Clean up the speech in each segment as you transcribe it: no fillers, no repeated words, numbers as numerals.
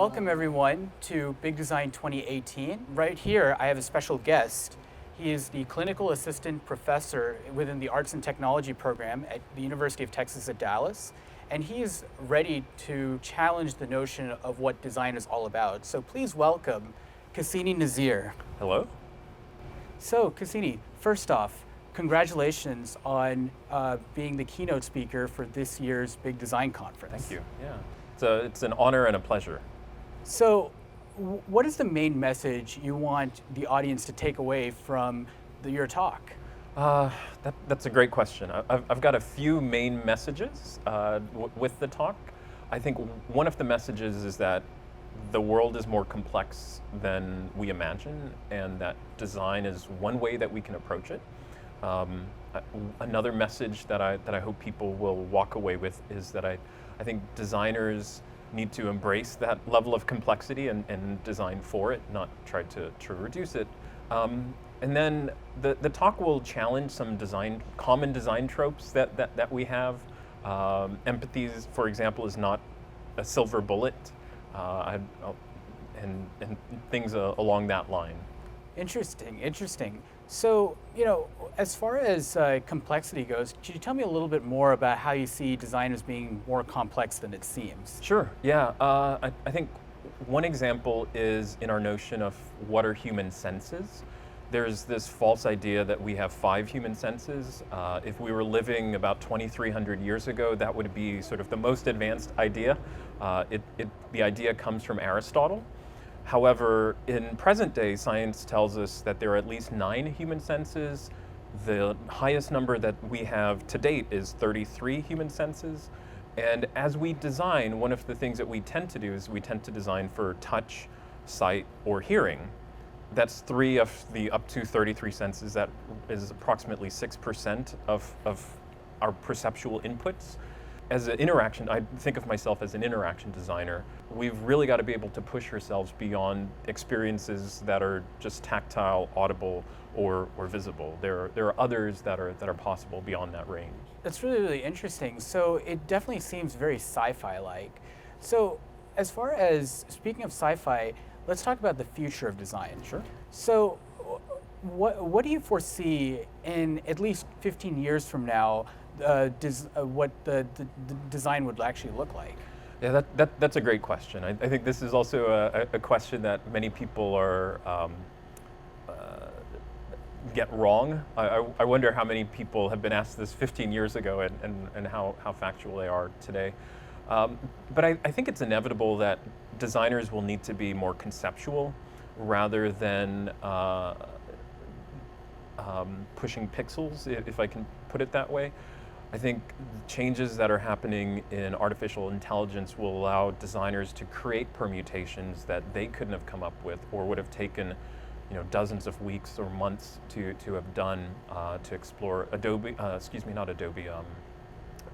Welcome everyone to Big Design 2018. Right here, I have a special guest. He is the clinical assistant professor within the Arts and Technology program at the University of Texas at Dallas. And he is ready to challenge the notion of what design is all about. So please welcome Cassini Nazir. Hello. So Cassini, first off, congratulations on being the keynote speaker for this year's Big Design Conference. Thank you. Yeah. It's an honor and a pleasure. So, what is the main message you want the audience to take away from your talk? That's a great question. I've got a few main messages with the talk. I think one of the messages is that the world is more complex than we imagine, and that design is one way that we can approach it. Another message that I hope people will walk away with is that I think designers need to embrace that level of complexity and design for it, not try to reduce it. And then the talk will challenge some common design tropes that we have. Empathy, for example, is not a silver bullet, and things along that line. Interesting. So, as far as complexity goes, could you tell me a little bit more about how you see design as being more complex than it seems? Sure, yeah. I think one example is in our notion of what are human senses. There's this false idea that we have 5 human senses. If we were living about 2,300 years ago, that would be sort of the most advanced idea. The idea comes from Aristotle. However, in present day, science tells us that there are at least 9 human senses. The highest number that we have to date is 33 human senses. And as we design, one of the things that we tend to do is we tend to design for touch, sight, or hearing. That's 3 of the up to 33 senses. That is approximately 6% of our perceptual inputs. As an interaction, I think of myself as an interaction designer. We've really got to be able to push ourselves beyond experiences that are just tactile, audible, or visible. There are others that are possible beyond that range. That's really interesting. So it definitely seems very sci-fi-like. So as far as, speaking of sci-fi, let's talk about the future of design. Sure. So what do you foresee in at least 15 years from now, what the design would actually look like? Yeah, that's a great question. I think this is also a question that many people get wrong. I wonder how many people have been asked this 15 years ago and how factual they are today. But I think it's inevitable that designers will need to be more conceptual rather than pushing pixels, if I can put it that way. I think changes that are happening in artificial intelligence will allow designers to create permutations that they couldn't have come up with or would have taken dozens of weeks or months to have done to explore.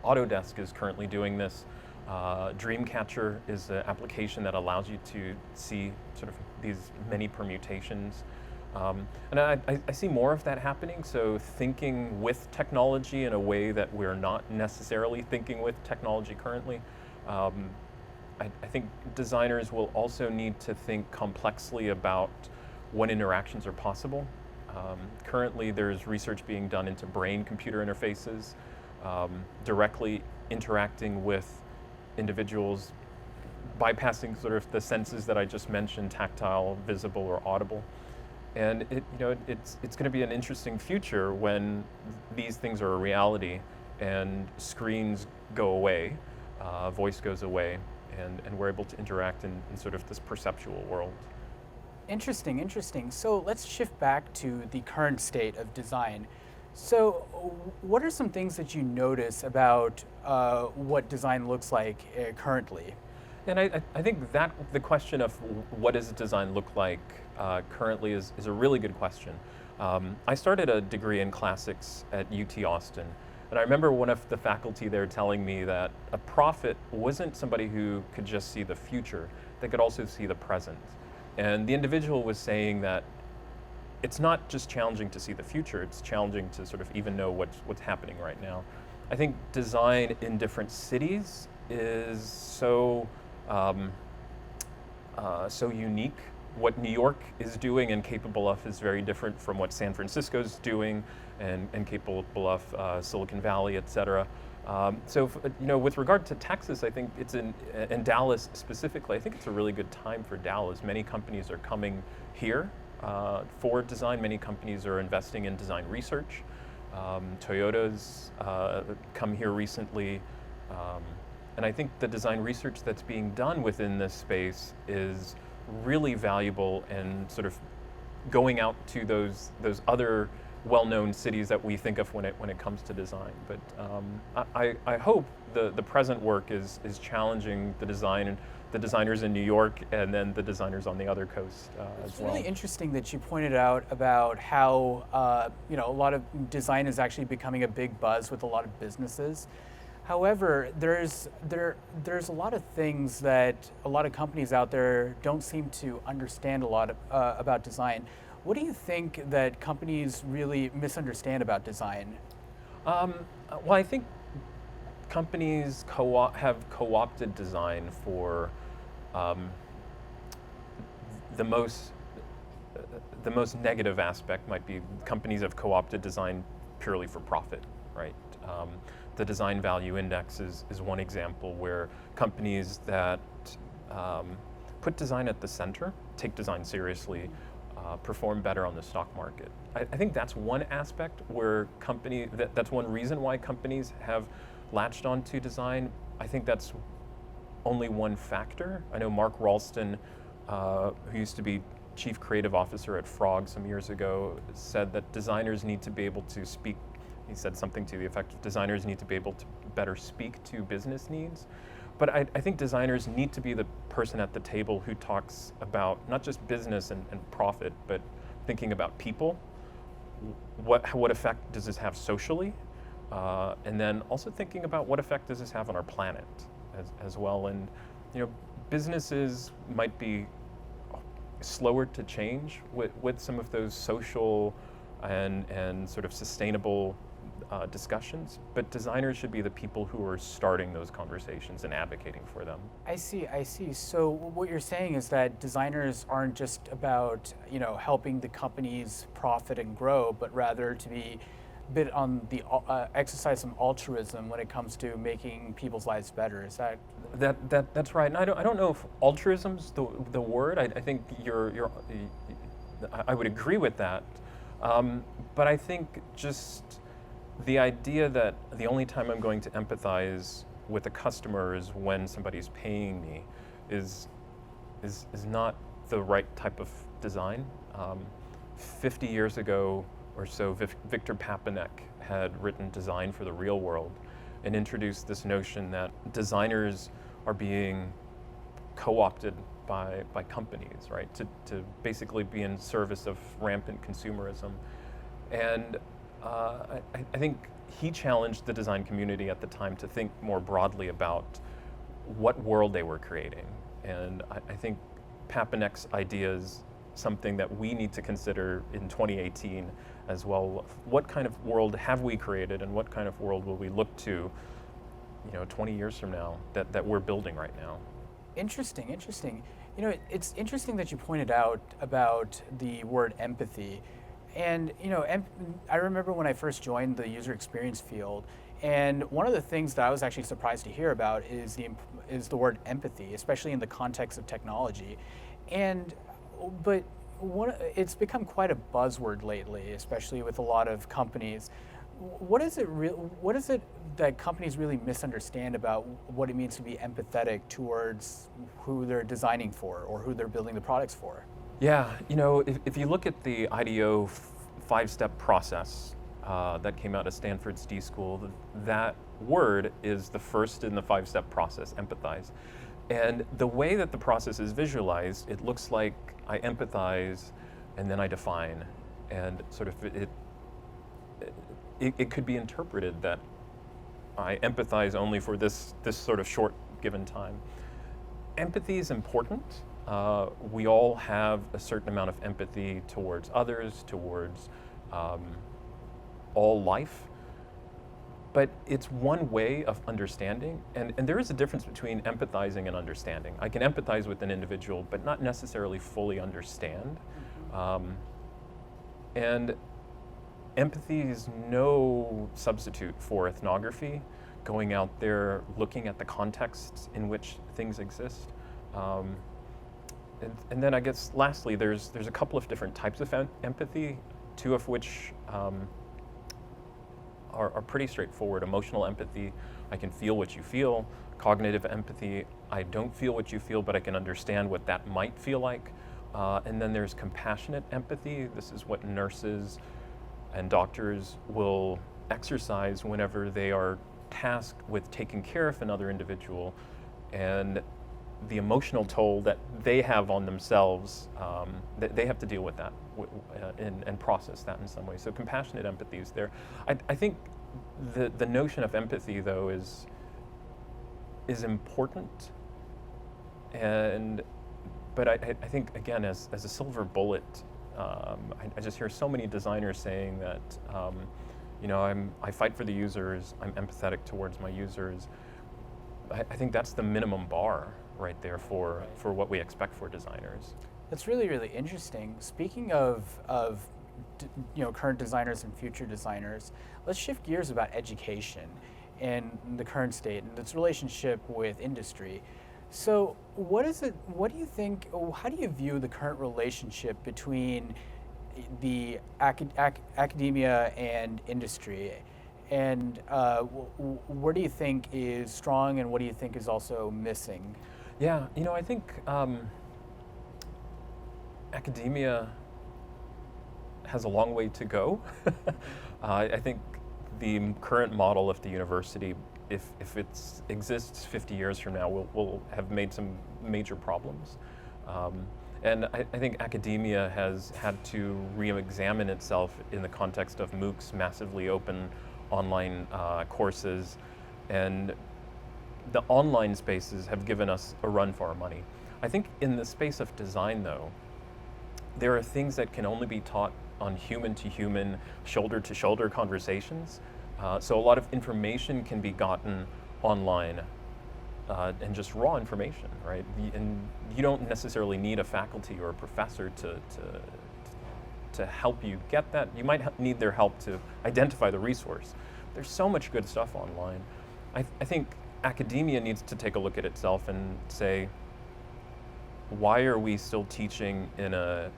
Autodesk is currently doing this. Dreamcatcher is an application that allows you to see sort of these many permutations. And I see more of that happening, so thinking with technology in a way that we're not necessarily thinking with technology currently. I think designers will also need to think complexly about what interactions are possible. Currently there's research being done into brain-computer interfaces, directly interacting with individuals, bypassing sort of the senses that I just mentioned, tactile, visible, or audible. And it's going to be an interesting future when these things are a reality and screens go away, voice goes away, and we're able to interact in sort of this perceptual world. Interesting. So let's shift back to the current state of design. So what are some things that you notice about what design looks like currently? And I think that the question of what does design look like currently is a really good question. I started a degree in classics at UT Austin, and I remember one of the faculty there telling me that a prophet wasn't somebody who could just see the future, they could also see the present. And the individual was saying that it's not just challenging to see the future, it's challenging to sort of even know what's happening right now. I think design in different cities is so so unique. What New York is doing and capable of is very different from what San Francisco's doing and capable of Silicon Valley, et cetera. With regard to Texas, I think it's in Dallas specifically, I think it's a really good time for Dallas. Many companies are coming here for design. Many companies are investing in design research. Toyota's come here recently. And I think the design research that's being done within this space is really valuable and sort of going out to those other well-known cities that we think of when it comes to design. But I hope the present work is challenging the designers in New York and then the designers on the other coast as well. It's really interesting that you pointed out about how a lot of design is actually becoming a big buzz with a lot of businesses. However, there's a lot of things that a lot of companies out there don't seem to understand a lot about design. What do you think that companies really misunderstand about design? Well, I think companies have co-opted design for the most negative aspect might be companies have co-opted design purely for profit, right? The design value index is one example where companies that put design at the center, take design seriously, perform better on the stock market. I think that's one aspect where that's one reason why companies have latched onto design. I think that's only one factor. I know Mark Ralston, who used to be chief creative officer at Frog some years ago, said that designers need to be able to speak. He said something to the effect of designers need to be able to better speak to business needs. But I think designers need to be the person at the table who talks about not just business and profit, but thinking about people. What effect does this have socially? And then also thinking about what effect does this have on our planet as well. And businesses might be slower to change with some of those social and sort of sustainable discussions, but designers should be the people who are starting those conversations and advocating for them. I see. So what you're saying is that designers aren't just about helping the companies profit and grow, but rather to be a bit on the exercise some altruism when it comes to making people's lives better. Is that? That's right. And I don't know if altruism's the word. I think I would agree with that. But I think just the idea that the only time I'm going to empathize with a customer is when somebody's paying me is not the right type of design. 50 years ago or so, Victor Papanek had written Design for the Real World and introduced this notion that designers are being co-opted by companies, right, to basically be in service of rampant consumerism. And I think he challenged the design community at the time to think more broadly about what world they were creating. And I think Papanek's idea is something that we need to consider in 2018 as well. What kind of world have we created and what kind of world will we look to 20 years from now that we're building right now? Interesting. It's interesting that you pointed out about the word empathy. And I remember when I first joined the user experience field, and one of the things that I was actually surprised to hear about is the word empathy, especially in the context of technology. But it's become quite a buzzword lately, especially with a lot of companies. What is it that companies really misunderstand about what it means to be empathetic towards who they're designing for or who they're building the products for? Yeah, if you look at the IDEO 5-step process that came out of Stanford's D School, that word is the first in the 5-step process, empathize. And the way that the process is visualized, it looks like I empathize and then I define. And sort of it could be interpreted that I empathize only for this sort of short given time. Empathy is important. We all have a certain amount of empathy towards others, towards all life. But it's one way of understanding, and there is a difference between empathizing and understanding. I can empathize with an individual, but not necessarily fully understand. And empathy is no substitute for ethnography, going out there, looking at the contexts in which things exist. And then I guess lastly, there's a couple of different types of empathy, two of which are pretty straightforward. Emotional empathy, I can feel what you feel. Cognitive empathy, I don't feel what you feel, but I can understand what that might feel like. And then there's compassionate empathy. This is what nurses and doctors will exercise whenever they are tasked with taking care of another individual, and the emotional toll that they have on themselves, they have to deal with that and process that in some way. So compassionate empathy is there. I think the notion of empathy, though, is important, but I think, again, as a silver bullet, I just hear so many designers saying that, I fight for the users, I'm empathetic towards my users. I think that's the minimum bar right there for what we expect for designers. That's really, really interesting. Speaking of current designers and future designers, let's shift gears about education and the current state and its relationship with industry. So what do you think, how do you view the current relationship between the academia and industry? And what do you think is strong and what do you think is also missing? Yeah, I think academia has a long way to go. I think the current model of the university, if it exists 50 years from now, will have made some major problems. And I think academia has had to re-examine itself in the context of MOOCs, massively open online courses, and the online spaces have given us a run for our money. I think in the space of design, though, there are things that can only be taught on human-to-human, shoulder-to-shoulder conversations. So a lot of information can be gotten online and just raw information, right? And you don't necessarily need a faculty or a professor to help you get that. You might need their help to identify the resource. There's so much good stuff online. I think academia needs to take a look at itself and say, why are we still teaching in a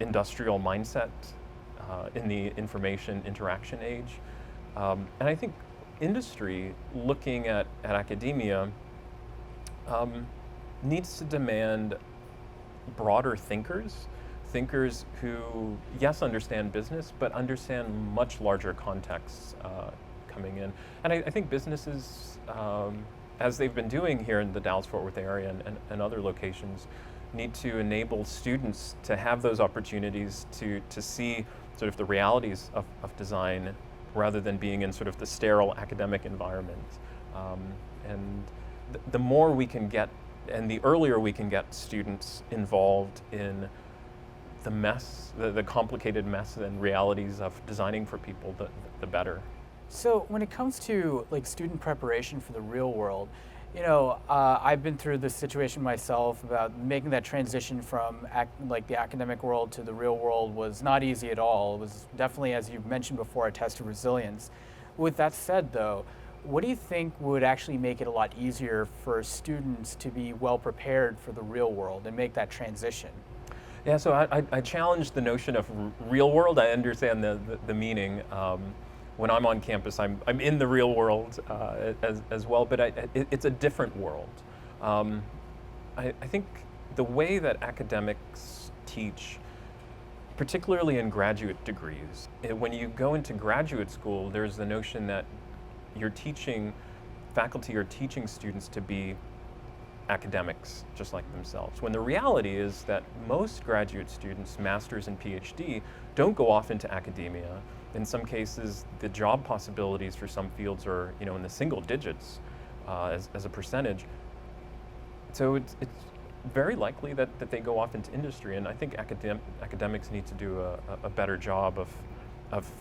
industrial mindset in the information interaction age? And I think industry, looking at academia, needs to demand broader thinkers who, yes, understand business, but understand much larger contexts coming in. And I think businesses, as they've been doing here in the Dallas-Fort Worth area and other locations, need to enable students to have those opportunities to see sort of the realities of design rather than being in sort of the sterile academic environment. And the more we can get, and the earlier we can get students involved in the mess, the complicated mess and realities of designing for people, the better. So when it comes to like student preparation for the real world, I've been through this situation myself about making that transition from the academic world to the real world was not easy at all. It was definitely, as you mentioned before, a test of resilience. With that said, though, what do you think would actually make it a lot easier for students to be well prepared for the real world and make that transition? Yeah, so I challenge the notion of real world. I understand the meaning. When I'm on campus, I'm in the real world as well, but it's a different world. I think the way that academics teach, particularly in graduate degrees, when you go into graduate school, there's the notion that faculty are teaching students to be academics just like themselves, when the reality is that most graduate students, masters and PhD, don't go off into academia. In some cases, the job possibilities for some fields are in the single digits as a percentage. So it's very likely that they go off into industry, and I think academics need to do a better job of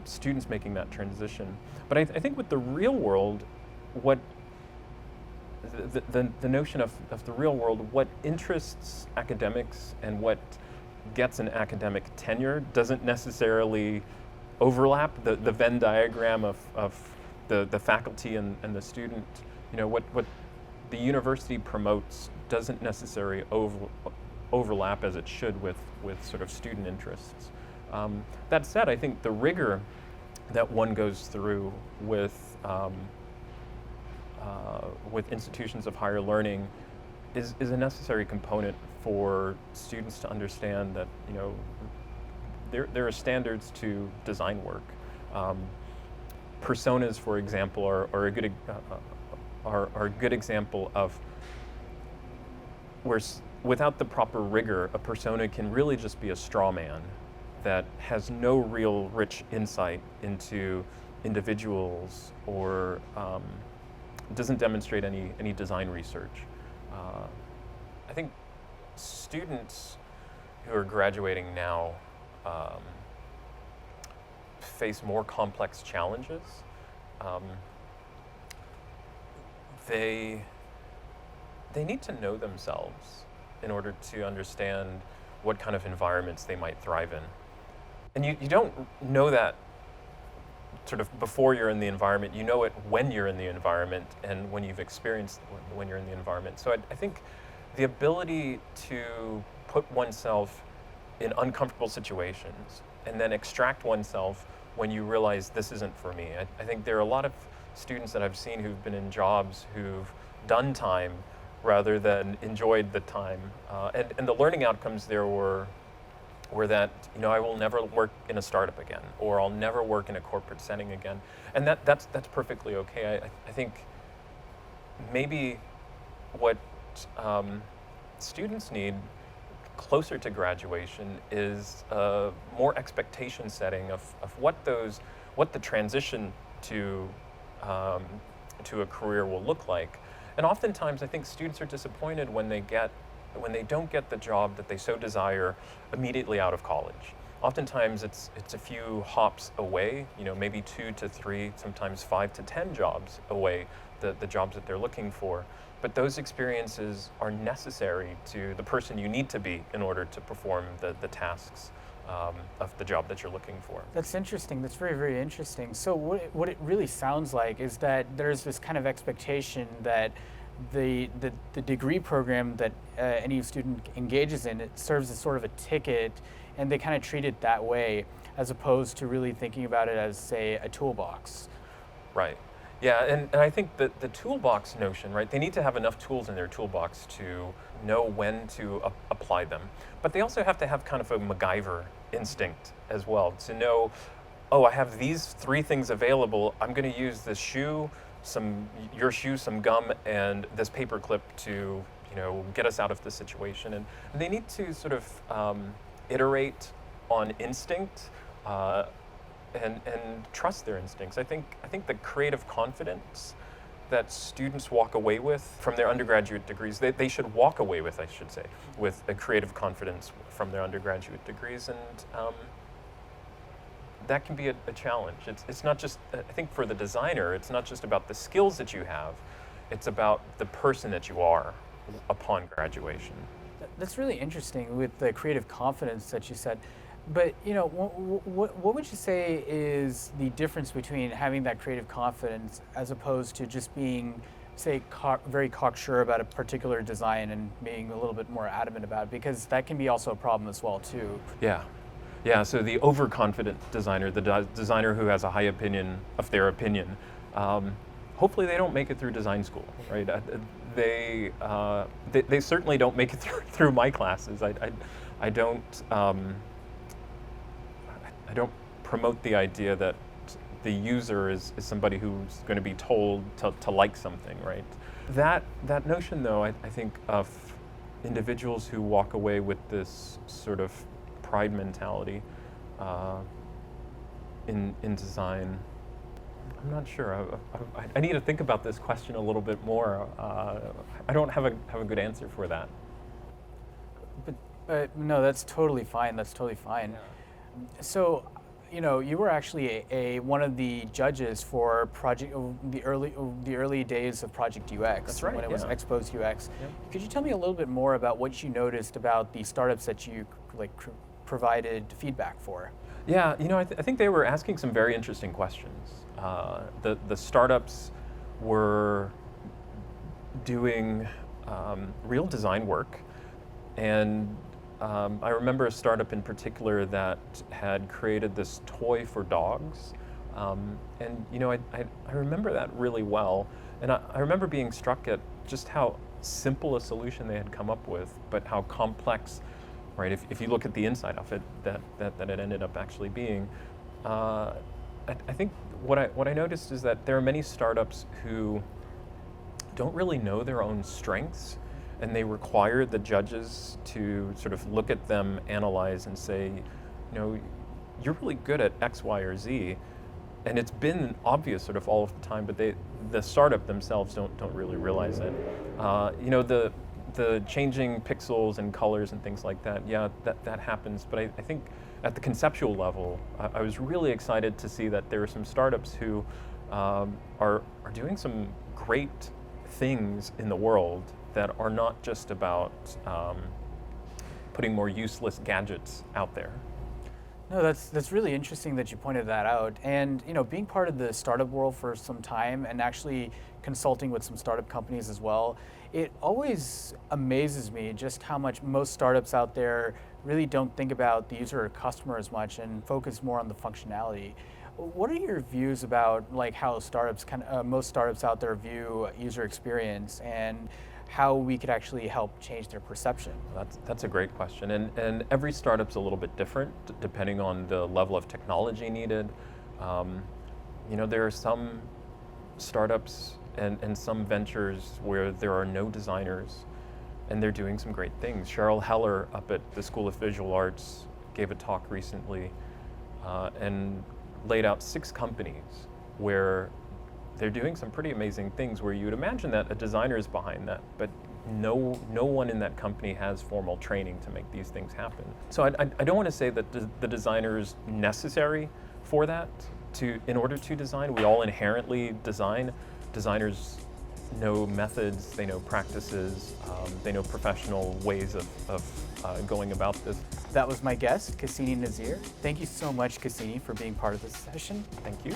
students making that transition. But I think with the real world, what the notion of the real world, what interests academics and what gets an academic tenure doesn't necessarily overlap. The Venn diagram of the faculty and the student, what the university promotes doesn't necessarily overlap as it should with sort of student interests. That said, I think the rigor that one goes through with institutions of higher learning is a necessary component for students to understand that there are standards to design work. Personas, for example, are a good example of where without the proper rigor, a persona can really just be a straw man that has no real rich insight into individuals or doesn't demonstrate any design research. I think students who are graduating now face more complex challenges. They need to know themselves in order to understand what kind of environments they might thrive in. And you don't know that sort of before you're in the environment. You know it when you're in the environment and when you've experienced when you're in the environment. So I think the ability to put oneself in uncomfortable situations and then extract oneself when you realize this isn't for me. I think there are a lot of students that I've seen who've been in jobs who've done time rather than enjoyed the time. And the learning outcomes there were that, I will never work in a startup again, or I'll never work in a corporate setting again. And that's perfectly okay. I think maybe what students need closer to graduation is more expectation setting of what the transition to a career will look like. And oftentimes I think students are disappointed when they don't get the job that they so desire immediately out of college. Oftentimes it's a few hops away, maybe 2 to 3, sometimes 5 to 10 jobs away, the jobs that they're looking for. But those experiences are necessary to the person you need to be in order to perform the tasks of the job that you're looking for. That's interesting. That's very, very interesting. So what it really sounds like is that there's this kind of expectation that the degree program that any student engages in, it serves as sort of a ticket, and they kind of treat it that way, as opposed to really thinking about it as, say, a toolbox. Right. Yeah, and I think that the toolbox notion, right, they need to have enough tools in their toolbox to know when to apply them. But they also have to have kind of a MacGyver instinct as well, to know, I have these 3 things available. I'm going to use this shoe, your shoe, some gum, and this paper clip to, get us out of this situation. And they need to sort of iterate on instinct and trust their instincts. I think the creative confidence that students walk away with from their undergraduate degrees, they should walk away with, I should say, with a creative confidence from their undergraduate degrees. And that can be a challenge. It's not just, I think for the designer, it's not just about the skills that you have, it's about the person that you are upon graduation. That's really interesting with the creative confidence that you said. But what would you say is the difference between having that creative confidence as opposed to just being, say, very cocksure about a particular design and being a little bit more adamant about it? Because that can be also a problem as well too. Yeah, so the overconfident designer, the designer who has a high opinion of their opinion, hopefully they don't make it through design school, right? They certainly don't make it through my classes. I don't promote the idea that the user is somebody who's going to be told to like something, right? That notion, though, I think of individuals who walk away with this sort of pride mentality in design. I'm not sure. I need to think about this question a little bit more. I don't have a good answer for that. But no, that's totally fine. That's totally fine. Yeah. So, you were actually one of the judges for the early days of ProjectUX. That's right, when it was yeah. Exposed UX. Yeah. Could you tell me a little bit more about what you noticed about the startups that you provided feedback for? Yeah, I think they were asking some very interesting questions. The startups were doing real design work, and I remember a startup in particular that had created this toy for dogs, and I remember that really well, and I remember being struck at just how simple a solution they had come up with, but how complex, right? If you look at the inside of it, that it ended up actually being. I think what I noticed is that there are many startups who don't really know their own strengths, and they require the judges to sort of look at them, analyze, and say, you're really good at X, Y, or Z, and it's been obvious sort of all of the time, but the startup themselves don't really realize it. The changing pixels and colors and things like that, yeah, that happens, but I think at the conceptual level, I was really excited to see that there are some startups who are doing some great things in the world that are not just about putting more useless gadgets out there. No, that's really interesting that you pointed that out. And being part of the startup world for some time and actually consulting with some startup companies as well, it always amazes me just how much most startups out there really don't think about the user or customer as much and focus more on the functionality. What are your views about how most startups out there view user experience and how we could actually help change their perception? That's a great question, and every startup's a little bit different depending on the level of technology needed. There are some startups and some ventures where there are no designers, and they're doing some great things. Cheryl Heller up at the School of Visual Arts gave a talk recently and laid out 6 companies where they're doing some pretty amazing things where you would imagine that a designer is behind that, but no one in that company has formal training to make these things happen. So I don't want to say that the designer is necessary for that. In order to design, we all inherently design. Designers know methods, they know practices, they know professional ways of going about this. That was my guest, Cassini Nazir. Thank you so much, Cassini, for being part of this session. Thank you.